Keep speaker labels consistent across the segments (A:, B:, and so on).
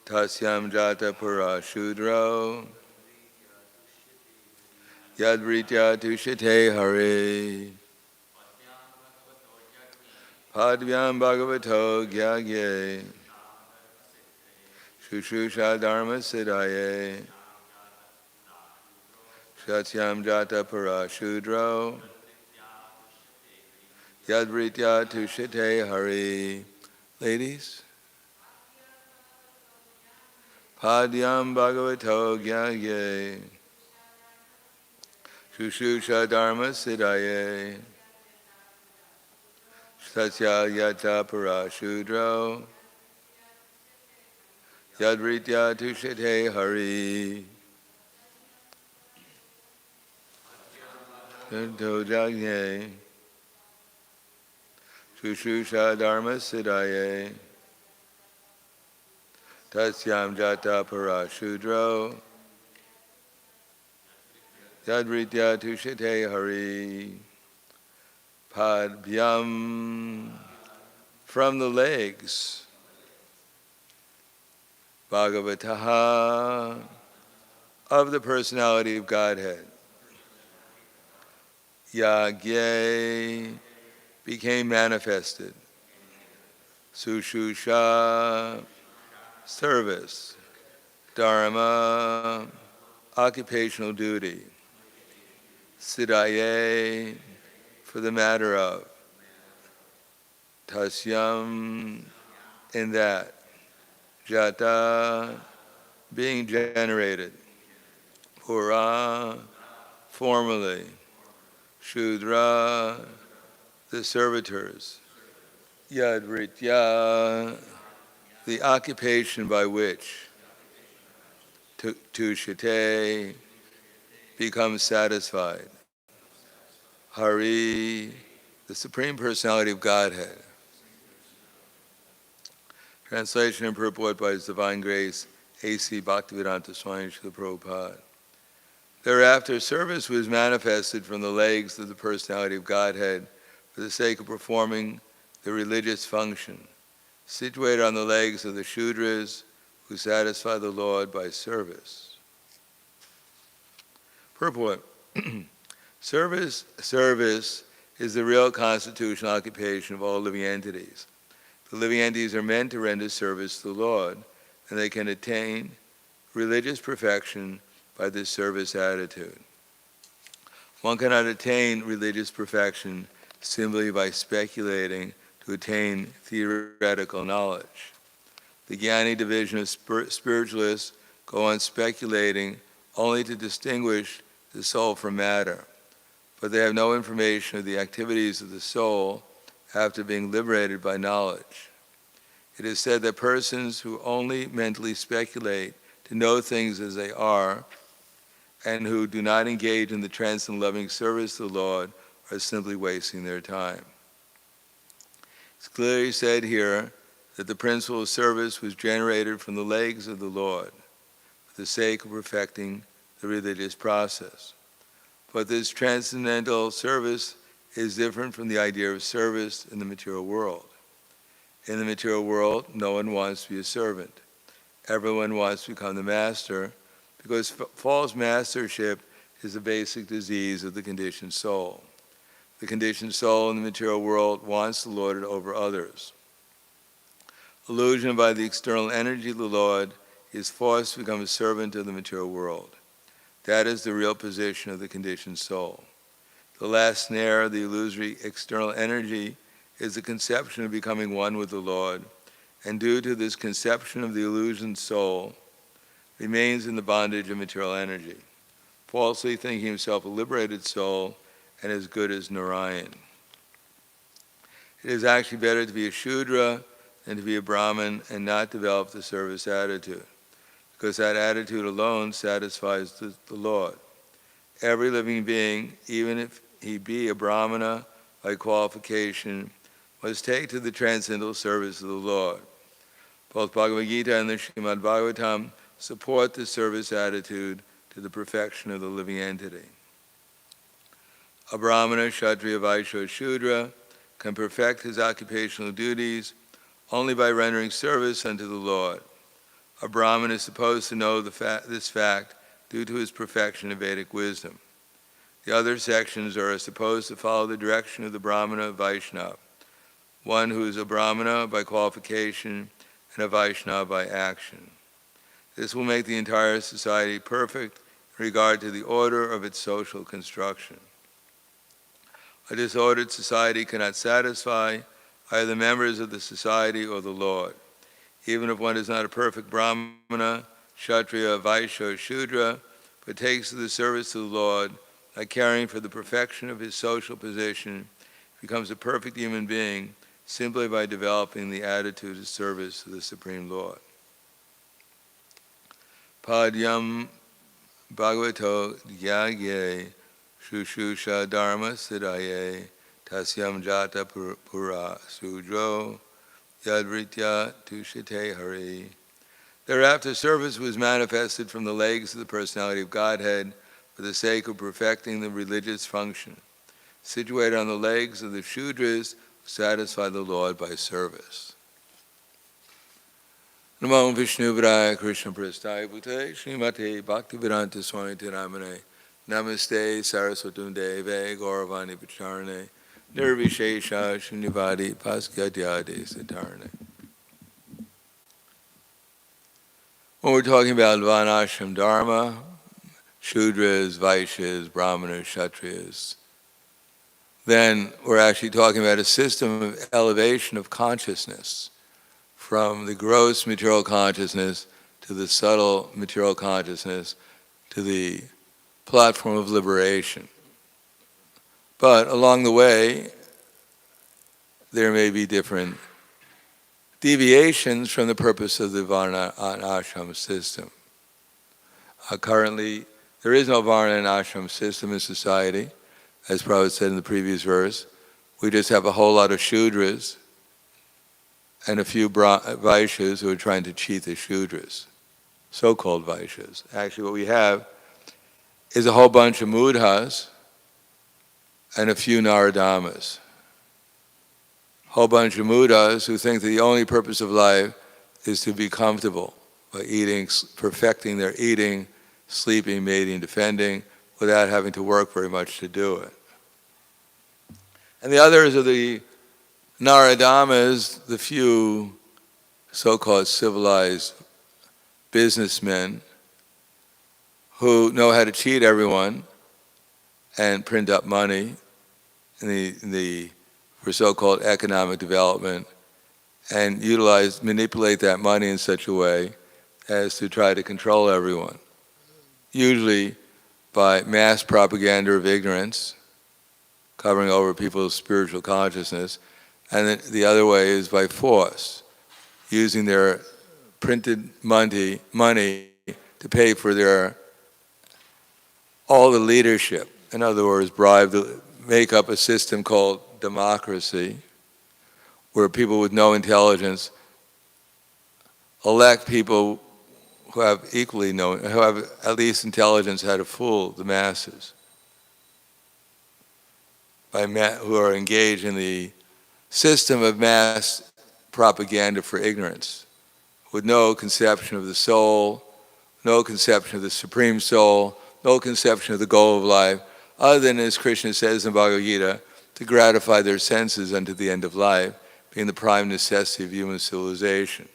A: tasyam jata pura shudro yadvritya tushite hari padvyam bhagavato gyagye shushusha dharma siddhaye satyam jata para shudro yadvritya tushite hari. Ladies, Padyam Bhagavato Gyagye Shushusha Dharma Siddhaye Satya Yata Para Shudro Yadvritya Tushite Hari Yadto Jagye Shushusha Dharma Siddhaye Tasyam Jata Para Shudro Yadvritya Tushite Hari. Padvyam, from the legs, Bhagavataha, of the personality of Godhead. Yagye, became manifested. Sushusha, service. Dharma, occupational duty. Siddhaye, for the matter of. Tasyam, in that. Jata, being generated. Pura, formerly. Shudra, the servitors. Yadvritya, the occupation by which tushite becomes satisfied. Hari, the Supreme Personality of Godhead. Translation and purport by His Divine Grace, A.C. Bhaktivedanta Swami Srila Prabhupada. Thereafter, service was manifested from the legs of the Personality of Godhead for the sake of performing the religious function, situated on the legs of the Shudras who satisfy the Lord by service. Purport. Service is the real constitutional occupation of all living entities. The living entities are meant to render service to the Lord, and they can attain religious perfection by this service attitude. One cannot attain religious perfection simply by speculating to attain theoretical knowledge. The Jnani division of spiritualists go on speculating only to distinguish the soul from matter, but they have no information of the activities of the soul after being liberated by knowledge. It is said that persons who only mentally speculate to know things as they are and who do not engage in the transcendent loving service of the Lord are simply wasting their time. It's clearly said here that the principle of service was generated from the legs of the Lord for the sake of perfecting the religious process. But this transcendental service is different from the idea of service in the material world. In the material world, no one wants to be a servant. Everyone wants to become the master, because false mastership is a basic disease of the conditioned soul. The conditioned soul in the material world wants to lord it over others. Illusion by the external energy of the Lord is forced to become a servant of the material world. That is the real position of the conditioned soul. The last snare of the illusory external energy is the conception of becoming one with the Lord, and due to this conception of the illusioned soul, remains in the bondage of material energy, falsely thinking himself a liberated soul and as good as Narayan. It is actually better to be a Shudra than to be a Brahmin and not develop the service attitude, because that attitude alone satisfies the Lord. Every living being, even if he be a Brahmana by qualification, must take to the transcendental service of the Lord. Both Bhagavad Gita and the Śrīmad-Bhāgavatam support the service attitude to the perfection of the living entity. A Brahmana, Kshatriya, Vaishya, or Shudra can perfect his occupational duties only by rendering service unto the Lord. A Brahmin is supposed to know this fact due to his perfection in Vedic wisdom. The other sections are supposed to follow the direction of the Brahmana Vaishnava, one who is a Brahmana by qualification and a Vaishnava by action. This will make the entire society perfect in regard to the order of its social construction. A disordered society cannot satisfy either the members of the society or the Lord. Even if one is not a perfect Brahmana, Kshatriya, Vaishya, or Shudra, but takes to the service of the Lord, by caring for the perfection of his social position, becomes a perfect human being simply by developing the attitude of service to the Supreme Lord. Padyam Bhagavato Gyagye Shushusha Dharma Siddhaye Tasyam Jata Pura Sudro Yadvritya Tushite Hari. Thereafter, service was manifested from the legs of the personality of Godhead for the sake of perfecting the religious function. Situated on the legs of the Shudras, satisfy the Lord by service. Namo Vishnu Vraya Krishna Prasthaya Bhute Śrīmate Bhaktivedanta Swami Tiramane Namaste Saraswatam Deve Gauravani Pacharane Nirvishesha Shunyavadi Paskadyade Satarane. When we're talking about Varnashram Dharma, Shudras, Vaishyas, Brahmanas, Kshatriyas, then we're actually talking about a system of elevation of consciousness from the gross material consciousness to the subtle material consciousness to the platform of liberation. But along the way, there may be different deviations from the purpose of the Varna and Ashram system. Currently, there is no Varna and Ashram system in society, as Prabhupada said in the previous verse. We just have a whole lot of Shudras and a few Vaishyas who are trying to cheat the Shudras, so-called Vaishyas. Actually, what we have is a whole bunch of Mudhas and a few Naradamas. Whole bunch of Mudhas who think that the only purpose of life is to be comfortable by eating, perfecting their eating, sleeping, mating, defending, without having to work very much to do it. And the others are the Naradamas, the few so-called civilized businessmen who know how to cheat everyone and print up money for so-called economic development and manipulate that money in such a way as to try to control everyone. Usually by mass propaganda of ignorance, covering over people's spiritual consciousness, and then the other way is by force, using their printed money to pay for all the leadership. In other words, make up a system called democracy, where people with no intelligence elect people who have who have at least intelligence how to fool the masses, who are engaged in the system of mass propaganda for ignorance, with no conception of the soul, no conception of the Supreme Soul, no conception of the goal of life, other than, as Krishna says in Bhagavad Gita, to gratify their senses unto the end of life, being the prime necessity of human civilization.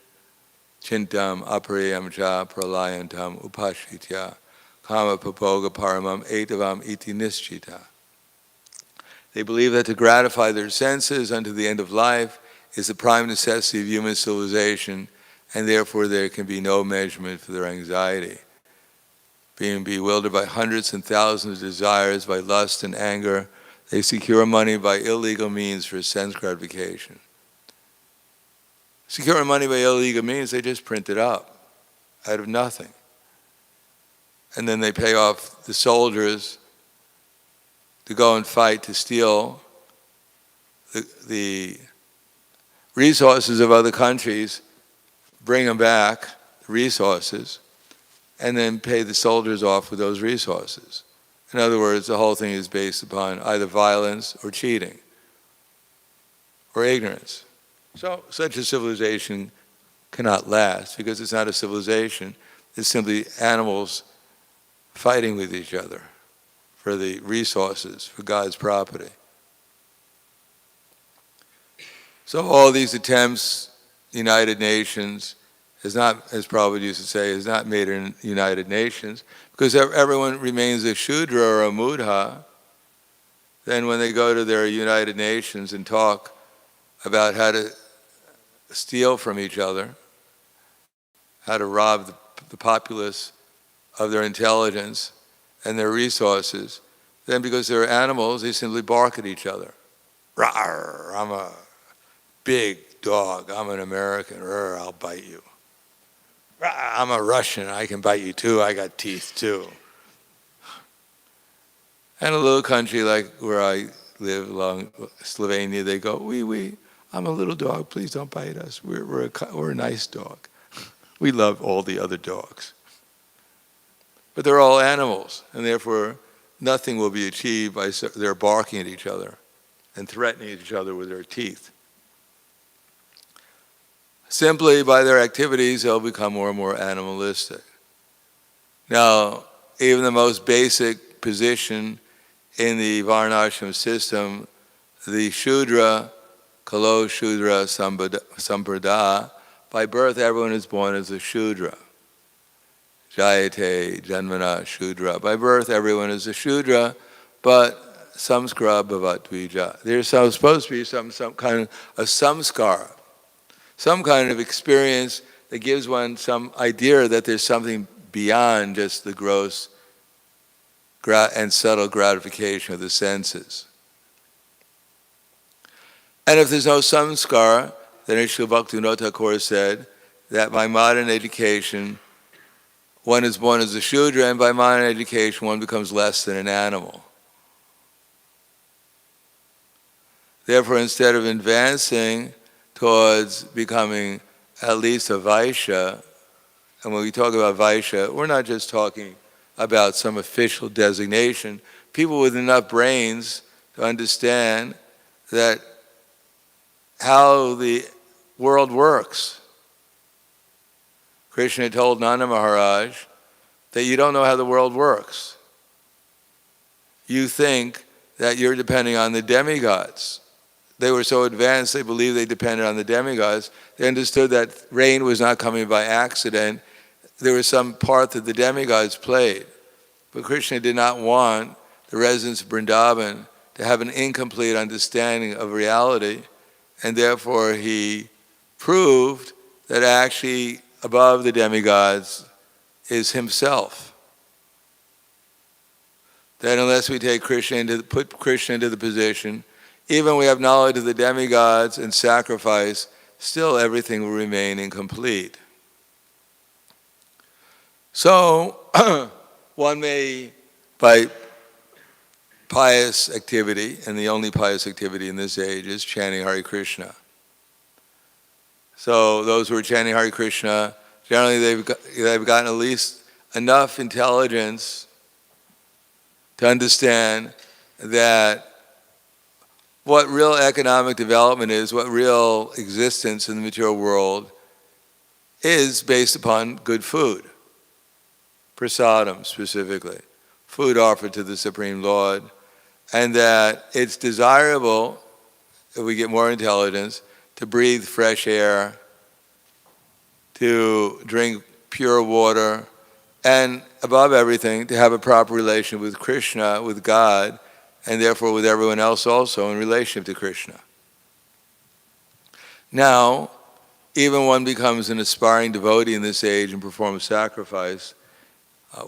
A: Chintam aparayam cha pralayantam upashritya kama papoga paramam etavam iti nischita. They believe that to gratify their senses unto the end of life is the prime necessity of human civilization, and therefore there can be no measurement for their anxiety. Being bewildered by hundreds and thousands of desires, by lust and anger, they secure money by illegal means for sense gratification. Securing money by illegal means, they just print it up out of nothing. And then they pay off the soldiers to go and fight to steal the resources of other countries, bring them back, the resources, and then pay the soldiers off with those resources. In other words, the whole thing is based upon either violence or cheating or ignorance. So such a civilization cannot last because it's not a civilization. It's simply animals fighting with each other for the resources, for God's property. So all these attempts, United Nations, has not, as Prabhupada used to say, has not made it United Nations, because everyone remains a Shudra or a Mudha. Then when they go to their United Nations and talk about how to steal from each other, how to rob the populace of their intelligence and their resources, then because they're animals, they simply bark at each other. Rawr, I'm a big dog, I'm an American, rawr, I'll bite you. Rawr, I'm a Russian, I can bite you too, I got teeth too. And a little country like where I live, along Slovenia, they go, wee, I'm a little dog, please don't bite us. We're a nice dog. We love all the other dogs. But they're all animals, and therefore nothing will be achieved by their barking at each other and threatening each other with their teeth. Simply by their activities, they'll become more and more animalistic. Now, even the most basic position in the Varnashram system, the Shudra, Kalo Shudra Samprada, by birth everyone is born as a Shudra. Jayate Janmana Shudra. By birth everyone is a Shudra, but samskara bhavatvija. There's supposed to be some kind of a samskara, some kind of experience that gives one some idea that there's something beyond just the gross and subtle gratification of the senses. And if there's no samskara, then Srila Bhaktivinoda Thakur said that by modern education, one is born as a Shudra, and by modern education, one becomes less than an animal. Therefore, instead of advancing towards becoming at least a Vaishya, and when we talk about Vaishya, we're not just talking about some official designation. People with enough brains to understand that how the world works. Krishna told Nanda Maharaj that you don't know how the world works. You think that you're depending on the demigods. They were so advanced, they believed they depended on the demigods. They understood that rain was not coming by accident. There was some part that the demigods played. But Krishna did not want the residents of Vrindavan to have an incomplete understanding of reality, and therefore he proved that actually above the demigods is himself. That unless we take put Krishna into the position, even we have knowledge of the demigods and sacrifice, still everything will remain incomplete. So, one may, by pious activity, and the only pious activity in this age is chanting Hare Krishna. So those who are chanting Hare Krishna, generally they've gotten at least enough intelligence to understand that what real economic development is, what real existence in the material world is based upon good food. Prasadam specifically, food offered to the Supreme Lord, and that it's desirable, if we get more intelligence, to breathe fresh air, to drink pure water, and above everything, to have a proper relation with Krishna, with God, and therefore with everyone else also in relation to Krishna. Now, even one becomes an aspiring devotee in this age and performs sacrifice,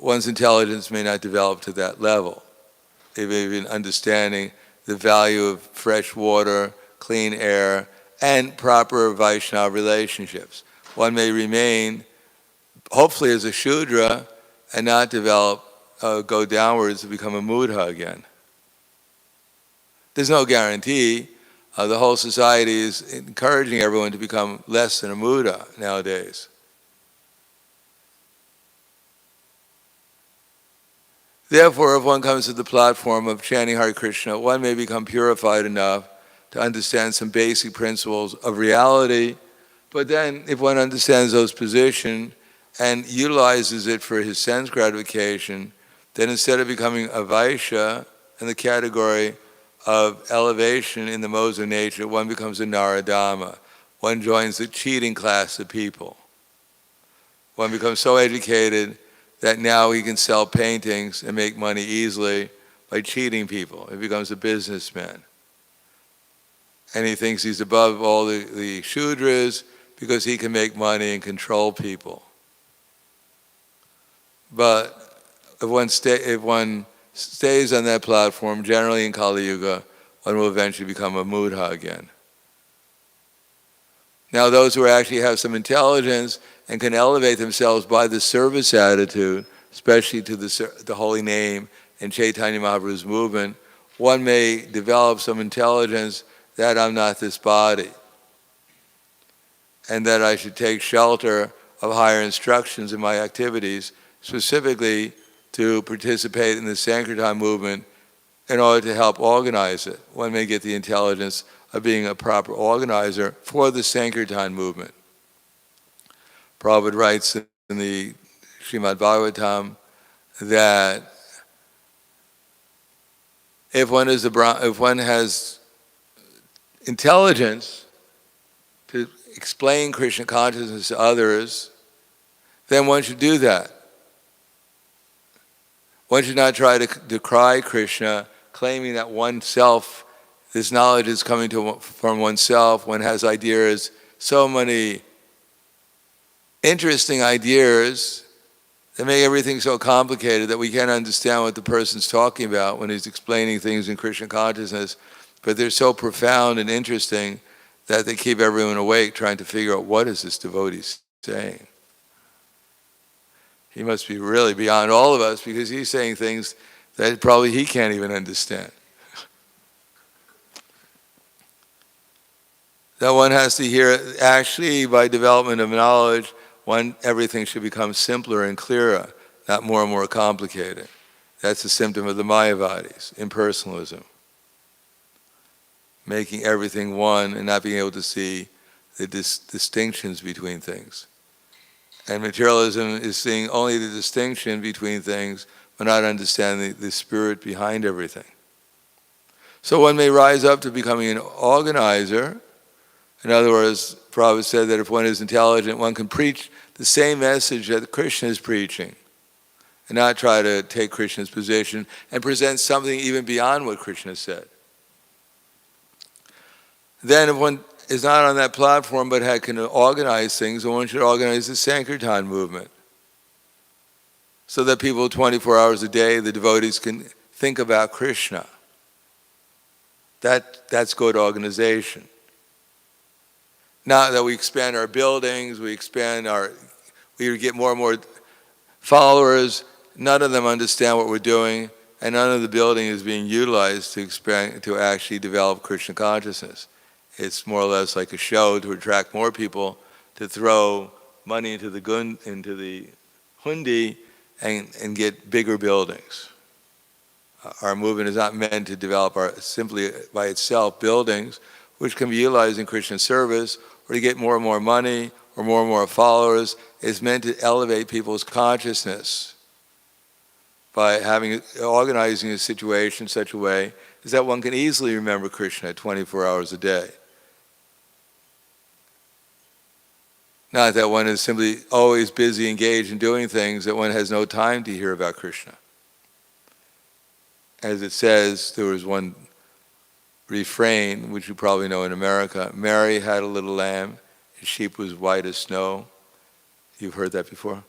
A: one's intelligence may not develop to that level. Even understanding the value of fresh water, clean air, and proper Vaishnava relationships. One may remain, hopefully as a Shudra, and not develop, go downwards to become a Mudha again. There's no guarantee. The whole society is encouraging everyone to become less than a Mudha nowadays. Therefore, if one comes to the platform of chanting Hare Krishna, one may become purified enough to understand some basic principles of reality, But then if one understands those positions and utilizes it for his sense gratification, then instead of becoming a Vaishya in the category of elevation in the modes of nature, one becomes a Naradama. One joins the cheating class of people. One becomes so educated that now he can sell paintings and make money easily by cheating people. He becomes a businessman. And he thinks he's above all the Shudras because he can make money and control people. But if one stays on that platform, generally in Kali Yuga, one will eventually become a Mudha again. Now those who actually have some intelligence and can elevate themselves by the service attitude, especially to the holy name and Chaitanya Mahaprabhu's movement, one may develop some intelligence that I'm not this body, and that I should take shelter of higher instructions in my activities, specifically to participate in the Sankirtan movement in order to help organize it. One may get the intelligence of being a proper organizer for the Sankirtan movement. Prabhupada writes in the Śrīmad-Bhāgavatam that if one has intelligence to explain Krishna consciousness to others, then one should do that. One should not try to decry Krishna, claiming that oneself, this knowledge is coming from oneself. One has ideas, so many interesting ideas that make everything so complicated that we can't understand what the person's talking about when he's explaining things in Krishna consciousness. But they're so profound and interesting that they keep everyone awake trying to figure out what is this devotee saying. He must be really beyond all of us because he's saying things that probably he can't even understand. That one has to hear, actually by development of knowledge, everything should become simpler and clearer, not more and more complicated. That's a symptom of the Mayavadis, impersonalism. Making everything one and not being able to see the distinctions between things. And materialism is seeing only the distinction between things, but not understanding the spirit behind everything. So one may rise up to becoming an organizer. In other words, Prabhupada said that if one is intelligent, one can preach the same message that Krishna is preaching, and not try to take Krishna's position and present something even beyond what Krishna said. Then if one is not on that platform but can organize things, then one should organize the Sankirtan movement so that people 24 hours a day, the devotees, can think about Krishna. That's good organization. Not that we expand our buildings, we get more and more followers, none of them understand what we're doing, and none of the building is being utilized to actually develop Krishna consciousness. It's more or less like a show to attract more people, to throw money into the hundi and get bigger buildings. Our movement is not meant to develop simply by itself buildings, which can be utilized in Krishna service, or to get more and more money, or more followers. It's meant to elevate people's consciousness by organizing a situation in such a way is that one can easily remember Krishna 24 hours a day. Not that one is simply always busy, engaged in doing things, that one has no time to hear about Krishna. As it says, there was one refrain, which you probably know in America, Mary had a little lamb, his sheep was white as snow. You've heard that before?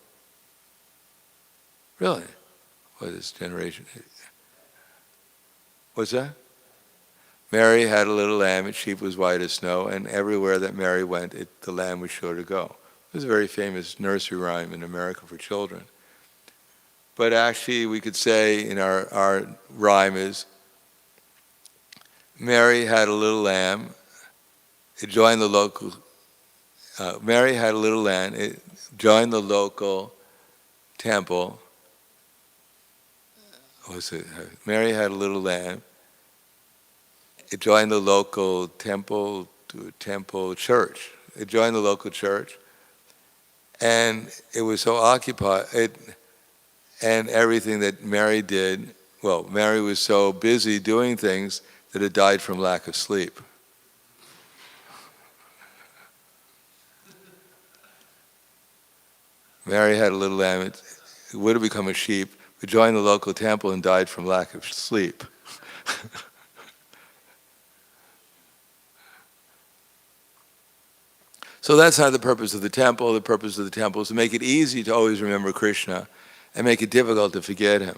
A: Really? What is generation? What's that? Mary had a little lamb, its sheep was white as snow, and everywhere that Mary went, the lamb was sure to go. It was a very famous nursery rhyme in America for children. But actually, we could say in our rhyme is, Mary had a little lamb, it joined the local, Mary had a little lamb, it joined the local temple. Mary had a little lamb, it joined the local temple to a temple church. It joined the local church, and it was so occupied, and everything that Mary did, well, Mary was so busy doing things that it died from lack of sleep. Mary had a little lamb, it would have become a sheep, but joined the local temple and died from lack of sleep. So that's not the purpose of the temple. The purpose of the temple is to make it easy to always remember Krishna and make it difficult to forget him.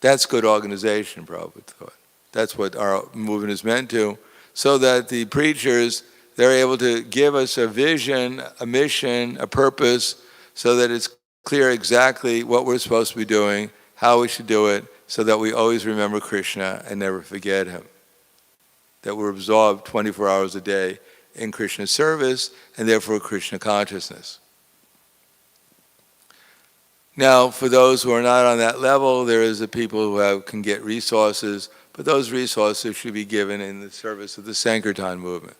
A: That's good organization, Prabhupada thought. That's what our movement is meant to, so that the preachers, they're able to give us a vision, a mission, a purpose, so that it's clear exactly what we're supposed to be doing, how we should do it, so that we always remember Krishna and never forget him. That we're absorbed 24 hours a day in Krishna's service, and therefore Krishna consciousness. Now, for those who are not on that level, there is the people who can get resources, but those resources should be given in the service of the Sankirtan movement.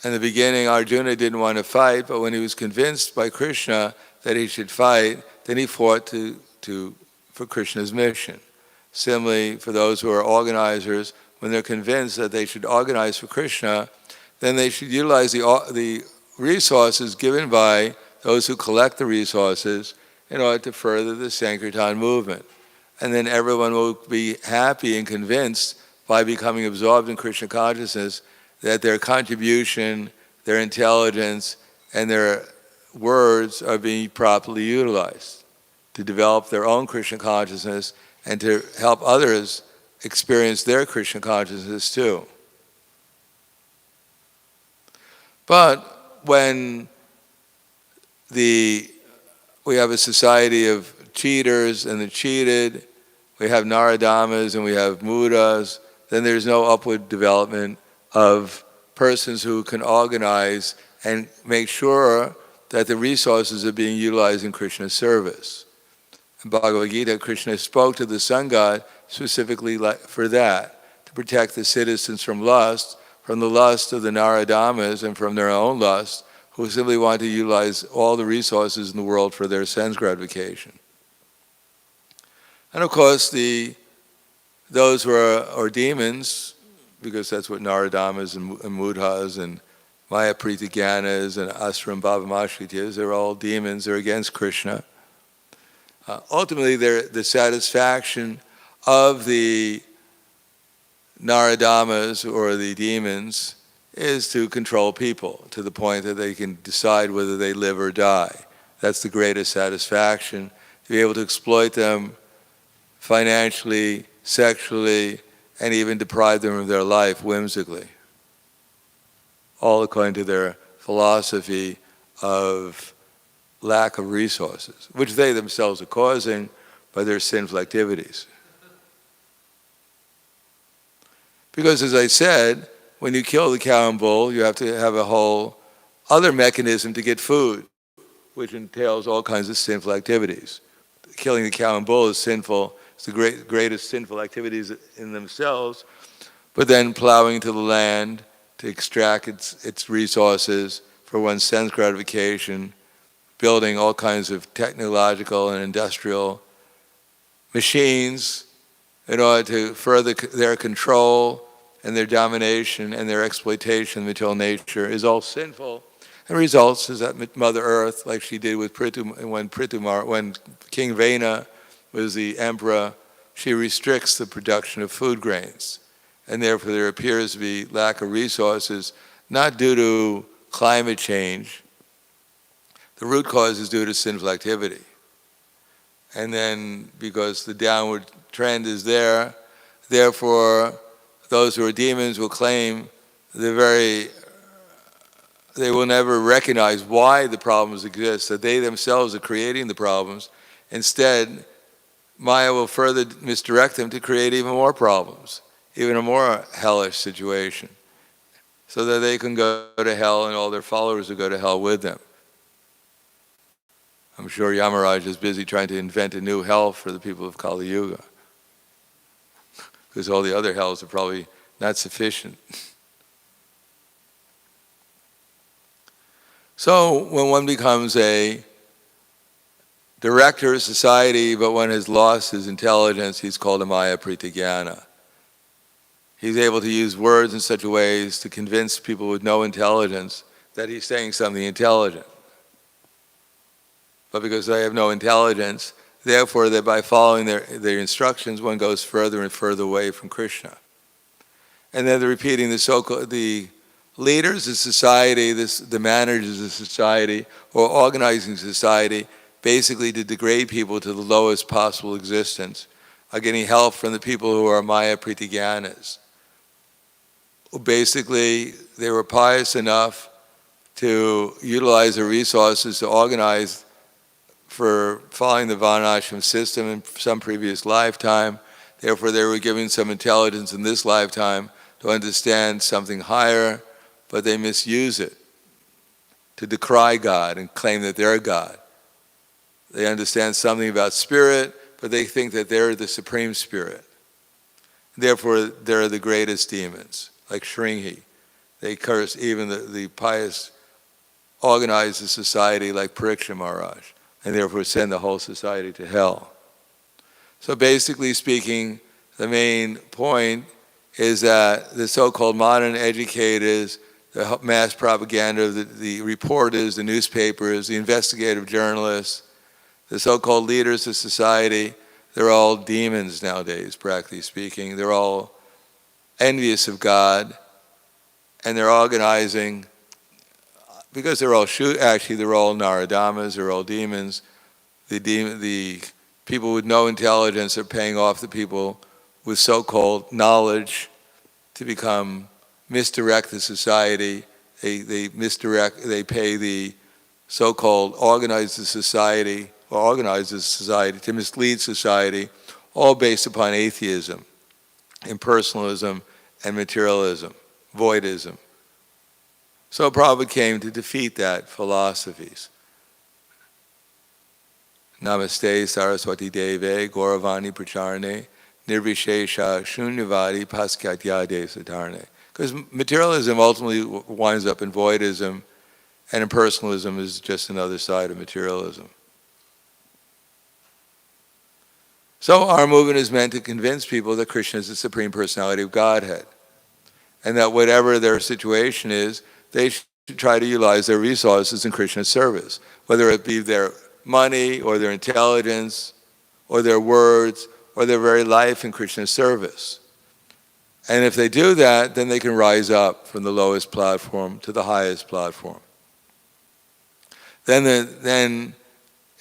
A: In the beginning, Arjuna didn't want to fight, but when he was convinced by Krishna that he should fight, then he fought for Krishna's mission. Similarly, for those who are organizers, when they're convinced that they should organize for Krishna, then they should utilize the resources given by those who collect the resources in order to further the Sankirtan movement. And then everyone will be happy and convinced by becoming absorbed in Krishna consciousness that their contribution, their intelligence, and their words are being properly utilized to develop their own Krishna consciousness and to help others experience their Krishna consciousness too. But when we have a society of cheaters and the cheated, we have Naradamas and we have Mudas, then there's no upward development of persons who can organize and make sure that the resources are being utilized in Krishna's service. In Bhagavad Gita, Krishna spoke to the sun god specifically for that, to protect the citizens from the lust of the Naradamas and from their own lust, who simply want to utilize all the resources in the world for their sense gratification. And of course, those who are demons, because that's what Naradamas and Mudhas and Maya Pritagyanas and Asuram Bhavamashrityas, they're all demons, they're against Krishna. Ultimately, the satisfaction of the Naradamas or the demons is to control people to the point that they can decide whether they live or die. That's the greatest satisfaction, to be able to exploit them financially, sexually, and even deprive them of their life whimsically. All according to their philosophy of lack of resources, which they themselves are causing by their sinful activities. Because as I said, when you kill the cow and bull, you have to have a whole other mechanism to get food, which entails all kinds of sinful activities. Killing the cow and bull is sinful. It's the greatest sinful activities in themselves. But then plowing to the land to extract its resources for one's sense gratification, building all kinds of technological and industrial machines in order to further their control and their domination and their exploitation of material nature is all sinful. And results is that Mother Earth, like she did with when King Vena was the emperor, she restricts the production of food grains. And therefore there appears to be lack of resources, not due to climate change. The root cause is due to sinful activity. And then because the downward trend is there, therefore those who are demons will claim they will never recognize why the problems exist, that they themselves are creating the problems. Instead, Maya will further misdirect them to create even more problems, even a more hellish situation, so that they can go to hell and all their followers will go to hell with them. I'm sure Yamaraj is busy trying to invent a new hell for the people of Kali Yuga, because all the other hells are probably not sufficient. So when one becomes a director of society, but one has lost his intelligence, he's called a Maya Pritigyana. He's able to use words in such ways to convince people with no intelligence that he's saying something intelligent. But because they have no intelligence, therefore that by following their instructions, one goes further and further away from Krishna. And then they're repeating the leaders of society, the managers of society, or organizing society, basically to degrade people to the lowest possible existence, are getting help from the people who are Maya Pritigyanas. Basically, they were pious enough to utilize their resources to organize for following the Varnashram system in some previous lifetime. Therefore, they were given some intelligence in this lifetime to understand something higher, but they misuse it to decry God and claim that they're God. They understand something about spirit, but they think that they're the supreme spirit. Therefore, they're the greatest demons, like Shringi. They curse even the pious, organized the society like Pariksha Maharaj, and therefore send the whole society to hell. So basically speaking, the main point is that the so-called modern educators, the mass propaganda, the reporters, the newspapers, the investigative journalists, the so-called leaders of society, they're all demons nowadays, practically speaking. They're all envious of God, and they're organizing, because they're all they're all Naradamas, they're all demons. The people with no intelligence are paying off the people with so-called knowledge to misdirect the society. They pay the so-called organizers society to mislead society, all based upon atheism, impersonalism, and materialism, voidism. So Prabhupada came to defeat that philosophies. Namaste Saraswati Deve Gauravani Pracharne Nirvishesha Shunyavadi Paskatyade Satarne. Because materialism ultimately winds up in voidism, and impersonalism is just another side of materialism. So our movement is meant to convince people that Krishna is the Supreme Personality of Godhead, and that whatever their situation is, they should try to utilize their resources in Krishna's service, whether it be their money or their intelligence or their words or their very life in Krishna's service. And if they do that, then they can rise up from the lowest platform to the highest platform. Then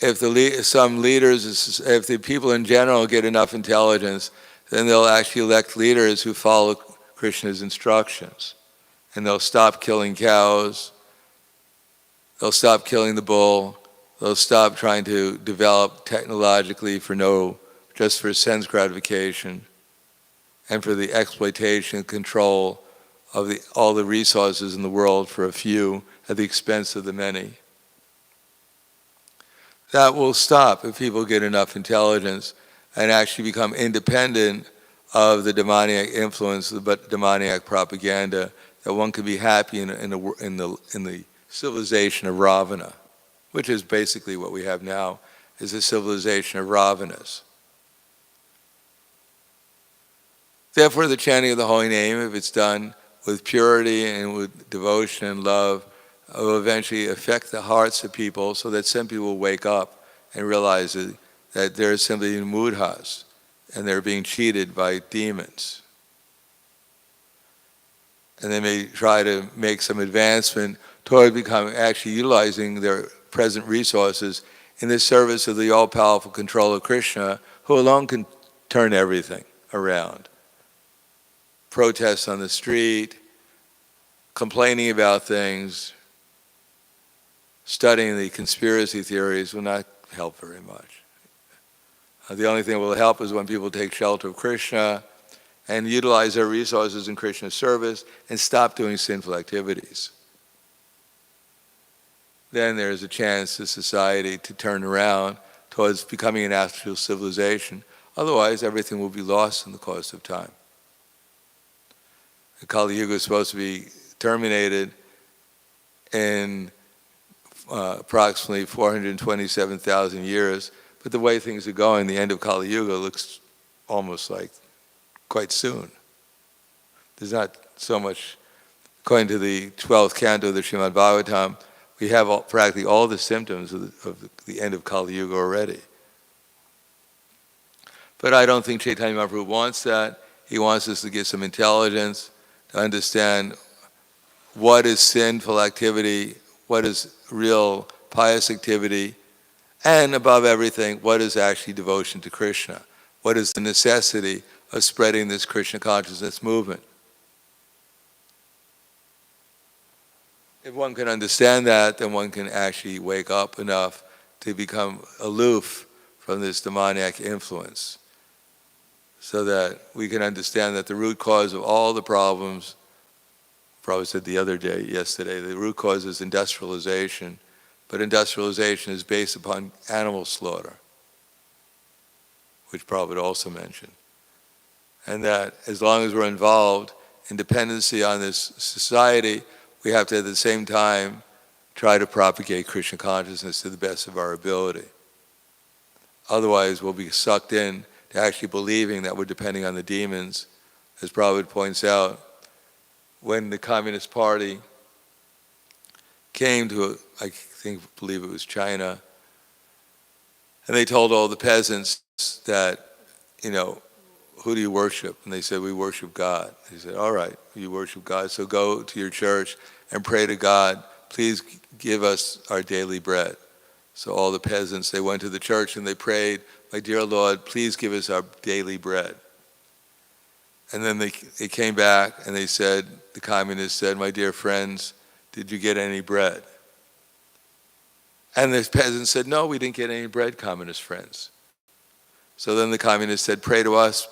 A: if some leaders, if the people in general get enough intelligence, then they'll actually elect leaders who follow Krishna's instructions. And they'll stop killing cows, they'll stop killing the bull, they'll stop trying to develop technologically just for sense gratification and for the exploitation and control of all the resources in the world for a few at the expense of the many. That will stop if people get enough intelligence and actually become independent of the demoniac influence, the demoniac propaganda, that one can be happy in the civilization of Ravana, which is basically what we have now, is a civilization of Ravanas. Therefore, the chanting of the holy name, if it's done with purity and with devotion and love, will eventually affect the hearts of people so that some people will wake up and realize that they're simply in mudhas and they're being cheated by demons. And they may try to make some advancement toward actually utilizing their present resources in the service of the all-powerful control of Krishna, who alone can turn everything around. Protests on the street, complaining about things, studying the conspiracy theories will not help very much. The only thing that will help is when people take shelter of Krishna and utilize their resources in Krishna's service and stop doing sinful activities. Then there's a chance for society to turn around towards becoming an actual civilization. Otherwise, everything will be lost in the course of time. The Kali Yuga is supposed to be terminated in approximately 427,000 years. But the way things are going, the end of Kali Yuga looks almost like quite soon. There's not so much, according to the 12th canto of the Śrīmad-Bhāgavatam, we have practically all the symptoms of the end of Kali Yuga already. But I don't think Chaitanya Mahaprabhu wants that. He wants us to get some intelligence, to understand what is sinful activity, what is real pious activity, and above everything, what is actually devotion to Krishna? What is the necessity of spreading this Krishna consciousness movement? If one can understand that, then one can actually wake up enough to become aloof from this demoniac influence, so that we can understand that the root cause of all the problems, Prabhupada said yesterday, the root cause is industrialization, but industrialization is based upon animal slaughter, which Prabhupada also mentioned. And that as long as we're involved in dependency on this society, we have to at the same time try to propagate Krishna consciousness to the best of our ability. Otherwise, we'll be sucked in to actually believing that we're depending on the demons. As Prabhupada points out, when the Communist Party came to, believe it was China, and they told all the peasants that, who do you worship? And they said, we worship God. They said, all right, you worship God, so go to your church and pray to God, please give us our daily bread. So all the peasants, they went to the church and they prayed, my dear Lord, please give us our daily bread. And then they came back and they said, the communists said, my dear friends, did you get any bread? And the peasants said, no, we didn't get any bread, communist friends. So then the communists said, pray to us,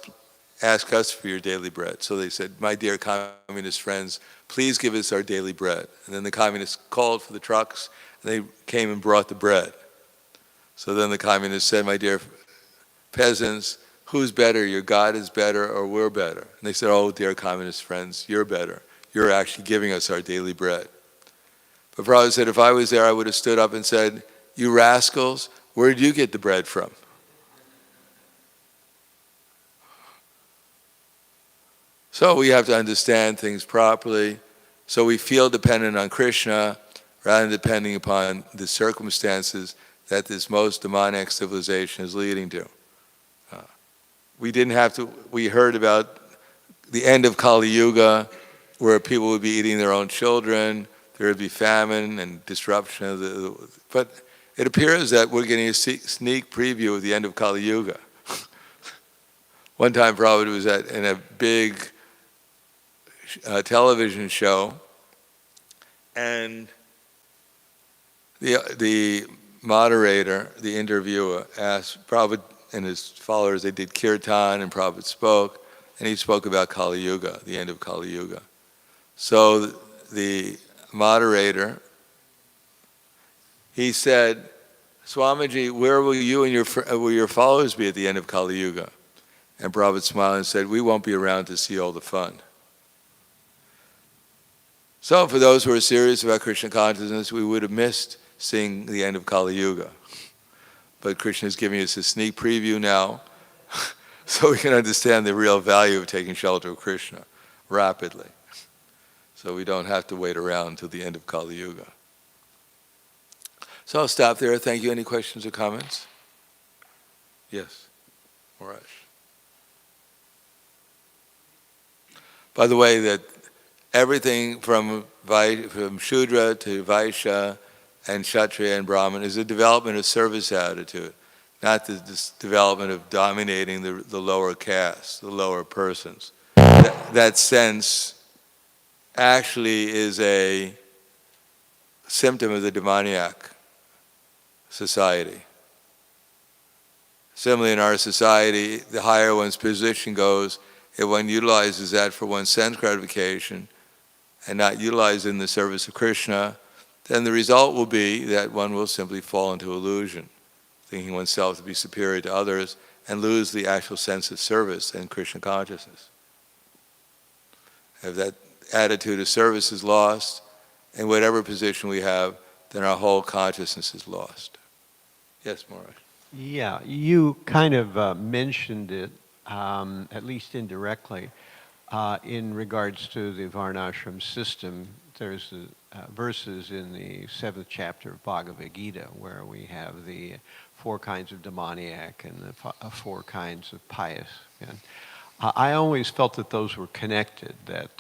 A: ask us for your daily bread. So they said, my dear communist friends, please give us our daily bread. And then the communists called for the trucks, and they came and brought the bread. So then the communists said, my dear peasants, who's better, your God is better or we're better? And they said, oh, dear communist friends, you're better. You're actually giving us our daily bread. But Prabhupada said, if I was there, I would have stood up and said, you rascals, where did you get the bread from? So we have to understand things properly, so we feel dependent on Krishna rather than depending upon the circumstances that this most demonic civilization is leading to. We heard about the end of Kali Yuga, where people would be eating their own children, there would be famine and disruption but it appears that we're getting a sneak preview of the end of Kali Yuga. One time Prabhupada was in a big television show, and the moderator, the interviewer, asked Prabhupada and his followers, they did kirtan, and Prabhupada spoke, and he spoke about Kali Yuga, the end of Kali Yuga. So the moderator, he said, Swamiji, where will you and your followers be at the end of Kali Yuga? And Prabhupada smiled and said, we won't be around to see all the fun. So for those who are serious about Krishna consciousness, we would have missed seeing the end of Kali Yuga. But Krishna is giving us a sneak preview now, so we can understand the real value of taking shelter of Krishna rapidly. So we don't have to wait around until the end of Kali Yuga. So I'll stop there. Thank you. Any questions or comments? Yes, Morash. By the way, that everything from Shudra to Vaishya and Kshatriya and Brahman is a development of service attitude, not this development of dominating the lower caste, the lower persons. That sense actually is a symptom of the demoniac society. Similarly, in our society, the higher one's position goes, if one utilizes that for one's sense gratification and not utilized in the service of Krishna, then the result will be that one will simply fall into illusion, thinking oneself to be superior to others, and lose the actual sense of service and Krishna consciousness. If that attitude of service is lost, in whatever position we have, then our whole consciousness is lost. Yes, Maharaj.
B: Yeah, you kind of mentioned it, at least indirectly, in regards to the Varnashram system. There's verses in the 7th chapter of Bhagavad Gita where we have the 4 kinds of demoniac and the 4 kinds of pious. And I always felt that those were connected, that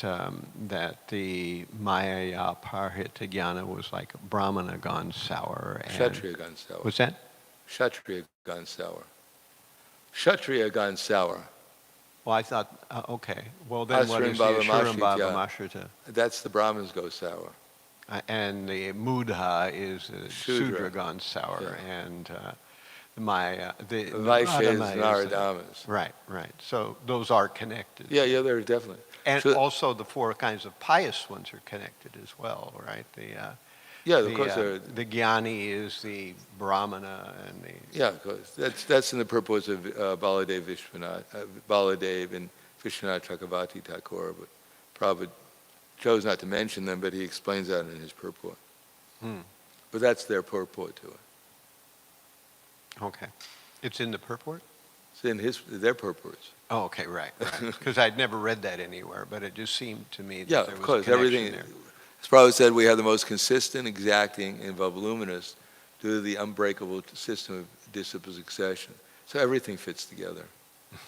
B: the Maya Parhita Jnana was like Brahmana gone sour. And
A: Kshatriya gone sour.
B: What's that?
A: Kshatriya gone sour. Kshatriya gone sour.
B: Well, I thought, okay. Well, then what is the Ashuram Bhava Mashrita?
A: That's the Brahmins go sour.
B: And the Mudha is Sudra gone sour.
A: Yeah.
B: And the
A: Vaishya is
B: Adama
A: Naradamas.
B: Right. So those are connected.
A: Yeah, they're definitely.
B: And
A: So-
B: also the 4 kinds of pious ones are connected as well, right?
A: Yeah, of course.
B: The Jnani is the Brahmana and the...
A: Yeah, of course. That's in the purports of Baladev and Vishwanath Chakravarti Thakur, but Prabhupada chose not to mention them, but he explains that in his purport. But that's their purport to it.
B: Okay. It's in the purport?
A: It's in their purports.
B: Oh, okay, right. Because I'd never read that anywhere, but it just seemed to me that
A: Yeah,
B: there
A: of
B: was
A: course.
B: a connection
A: Everything.
B: there.
A: As Prabhupada said, we have the most consistent, exacting, and voluminous due to the unbreakable system of disciple succession. So everything fits together.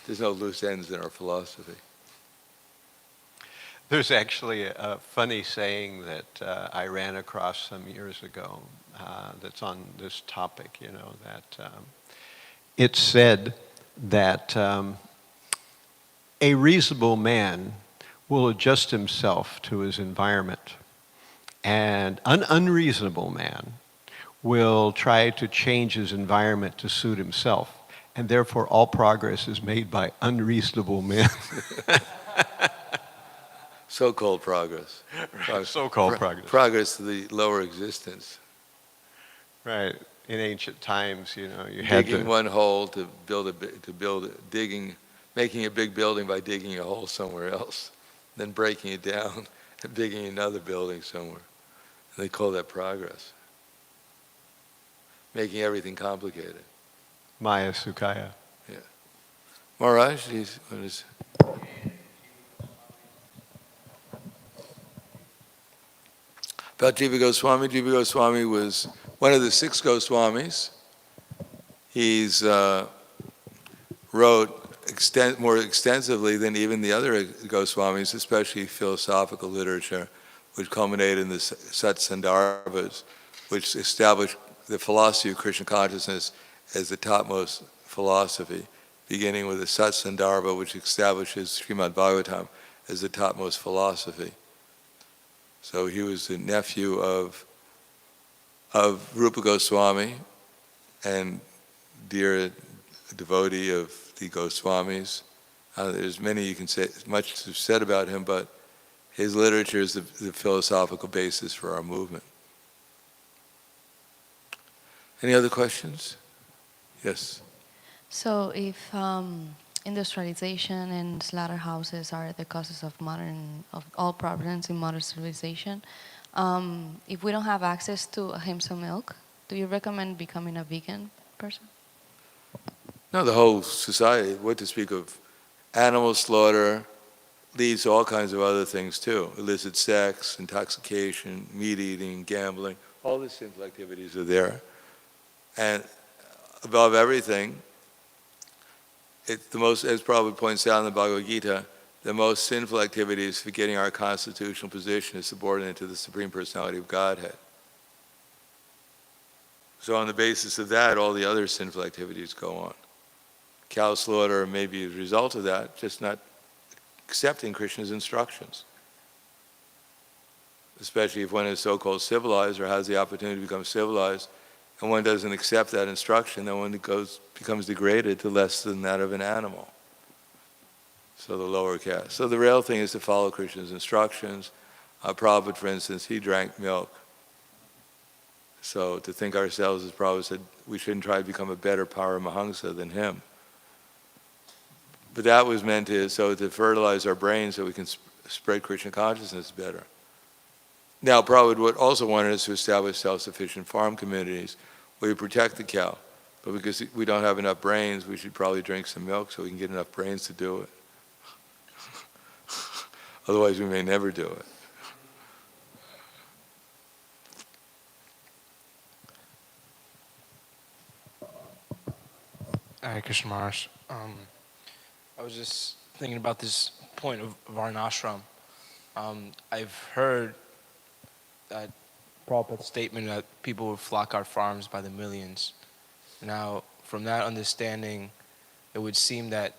A: There's no loose ends in our philosophy.
B: There's actually a funny saying that I ran across some years ago that's on this topic, that it said that a reasonable man will adjust himself to his environment, and an unreasonable man will try to change his environment to suit himself, and therefore all progress is made by unreasonable men.
A: So-called progress.
B: So-called progress.
A: Progress to the lower existence.
B: Right. In ancient times, you had
A: Digging
B: to...
A: one hole to making a big building by digging a hole somewhere else, then breaking it down and digging another building somewhere. And they call that progress. Making everything complicated.
B: Maya Sukhaya.
A: Yeah. Maharaj, what is... About Jiva Goswami. Jiva Goswami was one of the 6 Goswamis. He's wrote more extensively than even the other Goswamis, especially philosophical literature, which culminated in the Satsandarbhas, which established the philosophy of Krishna consciousness as the topmost philosophy, beginning with the Satsandarbha, which establishes Śrīmad-Bhāgavatam as the topmost philosophy. So he was the nephew of Rupa Goswami and dear devotee of the Goswamis. There's much said about him, but his literature is the philosophical basis for our movement. Any other questions? Yes.
C: So if industrialization and slaughterhouses are the causes of all problems in modern civilization, if we don't have access to ahimsa milk, do you recommend becoming a vegan person?
A: No, the whole society, what to speak of, animal slaughter leads to all kinds of other things too. Illicit sex, intoxication, meat eating, gambling, all the sinful activities are there. And above everything, it's the most, as Prabhupada points out in the Bhagavad Gita, the most sinful activity is forgetting our constitutional position is subordinate to the Supreme Personality of Godhead. So on the basis of that, all the other sinful activities go on. Cow slaughter may be a result of that, just not accepting Krishna's instructions. Especially if one is so-called civilized or has the opportunity to become civilized, and one doesn't accept that instruction, then one becomes degraded to less than that of an animal. So the lower caste. So the real thing is to follow Krishna's instructions. Prabhupada, for instance, he drank milk. So to think ourselves, as Prabhupada said, we shouldn't try to become a better Paramahamsa than him. But that was meant to fertilize our brains so we can spread Krishna consciousness better. Now, Prabhupada would also wanted us to establish self-sufficient farm communities where we protect the cow. But because we don't have enough brains, we should probably drink some milk so we can get enough brains to do it. Otherwise, we may never do it.
D: Hare Krishna Maharaj. I was just thinking about this point of varnashram. I've heard that Prabhupada's statement that people would flock our farms by the millions. Now, from that understanding, it would seem that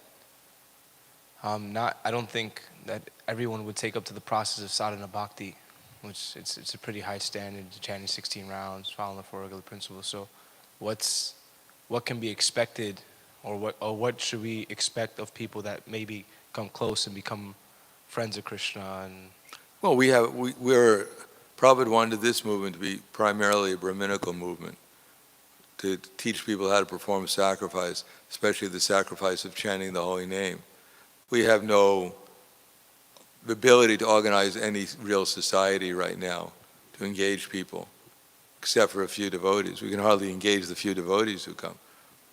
D: I don't think that everyone would take up to the process of sadhana bhakti, which it's a pretty high standard, chanting 16 rounds, following the four regular principles. So, what can be expected, or what should we expect of people that maybe come close and become friends of Krishna? And
A: well, we're Prabhupada wanted this movement to be primarily a Brahminical movement, to teach people how to perform sacrifice, especially the sacrifice of chanting the holy name. We have no ability to organize any real society right now to engage people, except for a few devotees. We can hardly engage the few devotees who come.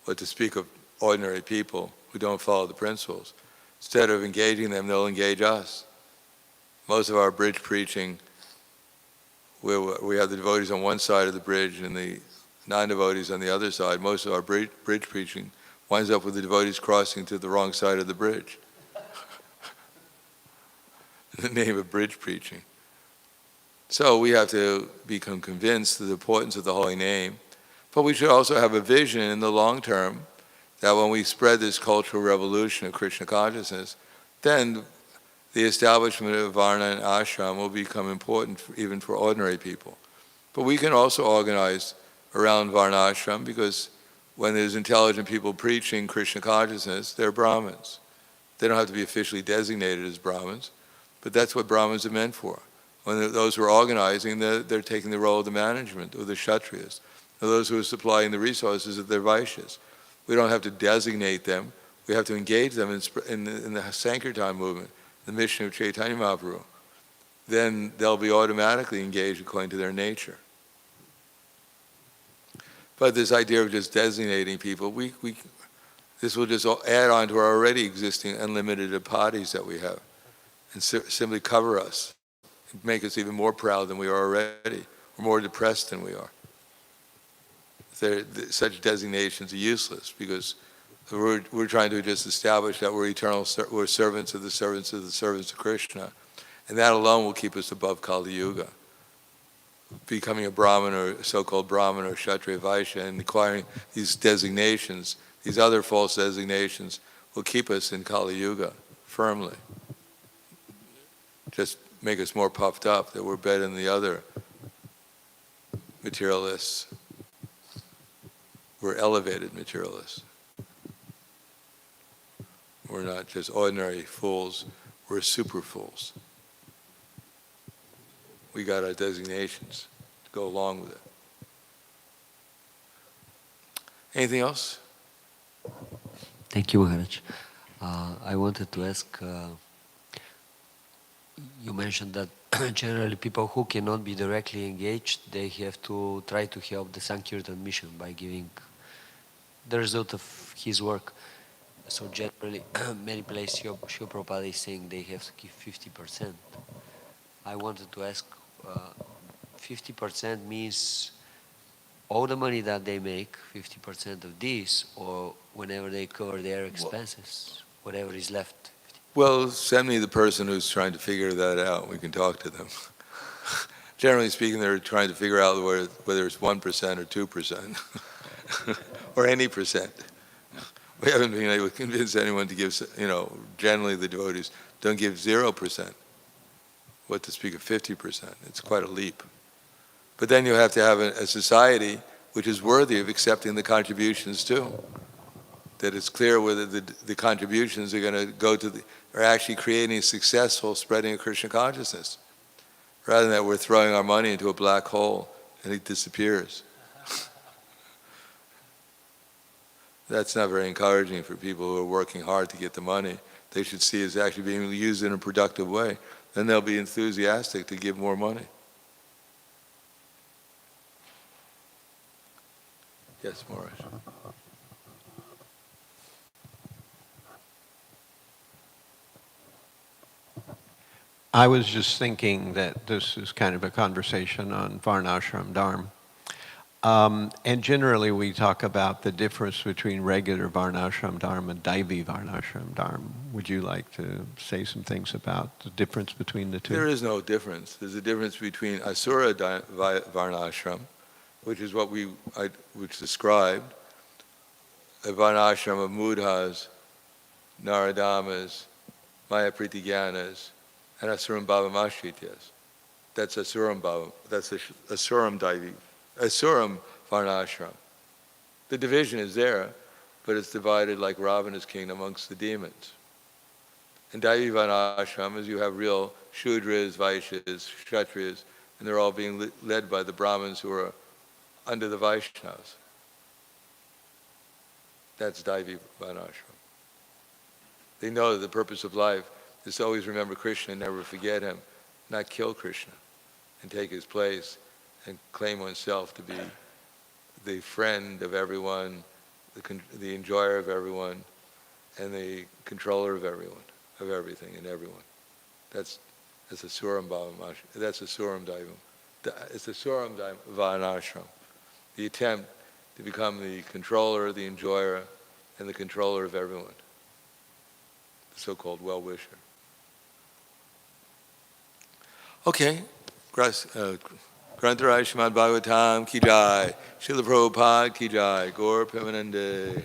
A: But to speak of ordinary people who don't follow the principles, instead of engaging them, they'll engage us. Most of our bridge preaching, we have the devotees on one side of the bridge and the non-devotees on the other side. Most of our bridge preaching winds up with the devotees crossing to the wrong side of the bridge. In the name of bridge preaching. So we have to become convinced of the importance of the holy name, but we should also have a vision in the long term that when we spread this cultural revolution of Krishna consciousness, then the establishment of Varna and Ashram will become important even for ordinary people. But we can also organize around Varnashram, because when there's intelligent people preaching Krishna consciousness, they're Brahmins. They don't have to be officially designated as Brahmins, but that's what Brahmins are meant for. When those who are organizing, they're taking the role of the management, or the Kshatriyas, or those who are supplying the resources of their Vaishyas. We don't have to designate them. We have to engage them in the Sankirtan movement, the mission of Chaitanya Mahaprabhu. Then they'll be automatically engaged according to their nature. But this idea of just designating people, this will just add on to our already existing unlimited upadhis that we have, and simply cover us, and make us even more proud than we are already, or more depressed than we are. Such designations are useless, because we're trying to just establish that we're eternal, we're servants of the servants of the servants of Krishna, and that alone will keep us above Kali Yuga. Becoming a Brahmin or so-called Brahmin or Kshatriya Vaishya and acquiring these designations, these other false designations, will keep us in Kali Yuga firmly. Just make us more puffed up that we're better than the other materialists. We're elevated materialists. We're not just ordinary fools, we're super fools. We got our designations to go along with it. Anything else?
E: Thank you, Maharaj. I wanted to ask, you mentioned that generally people who cannot be directly engaged, they have to try to help the Sankirtan mission by giving the result of his work. So generally, many places Srila Prabhupada is saying they have to give 50%. I wanted to ask, 50% means all the money that they make, 50% of this, or whenever they cover their expenses, whatever is left?
A: Well, send me the person who's trying to figure that out. We can talk to them. Generally speaking, they're trying to figure out whether it's 1% or 2%, or any percent. We haven't been able to convince anyone to give, generally the devotees don't give 0%. What to speak of 50%? It's quite a leap. But then you have to have a society which is worthy of accepting the contributions too. That it's clear whether the contributions are going to go to are actually creating a successful spreading of Krishna consciousness, rather than that we're throwing our money into a black hole and it disappears. That's not very encouraging for people who are working hard to get the money. They should see it as actually being used in a productive way. then they'll be enthusiastic to give more money. Yes, Morris.
B: I was just thinking that this is kind of a conversation on Varnashram Dharma. And generally we talk about the difference between regular Varnashram Dharma and Daivi Varnashram Dharma. Would you like to say some things about the difference between the two?
A: There is no difference. There's a difference between Asura Varnashram, which is what which described a Varnashram of Mudhas, Naradamas, Mayapriti Gyanas, and Asuram Bhavam Ashrityas. That's Asuram Bhavam. That's Asuram Daivi. Asuram Varnashram. The division is there, but it's divided like Ravana's kingdom amongst the demons. In Daivi Varnashram is you have real Shudras, Vaishyas, Kshatriyas, and they're all being led by the Brahmins who are under the Vaishnavas. That's Daivi Varnashram. They know that the purpose of life is to always remember Krishna and never forget him, not kill Krishna, and take his place and claim oneself to be the friend of everyone, the enjoyer of everyone, and the controller of everyone, of everything and everyone. That's a Suram Bhavam. That's a Suram Daivam. It's a Suram Varnashram. The attempt to become the controller, the enjoyer, and the controller of everyone. The so-called well-wisher. Okay. Grantaraj Śrīmad-Bhāgavatam ki jai. Srila Prabhupada ki jai. Gaur Premanande.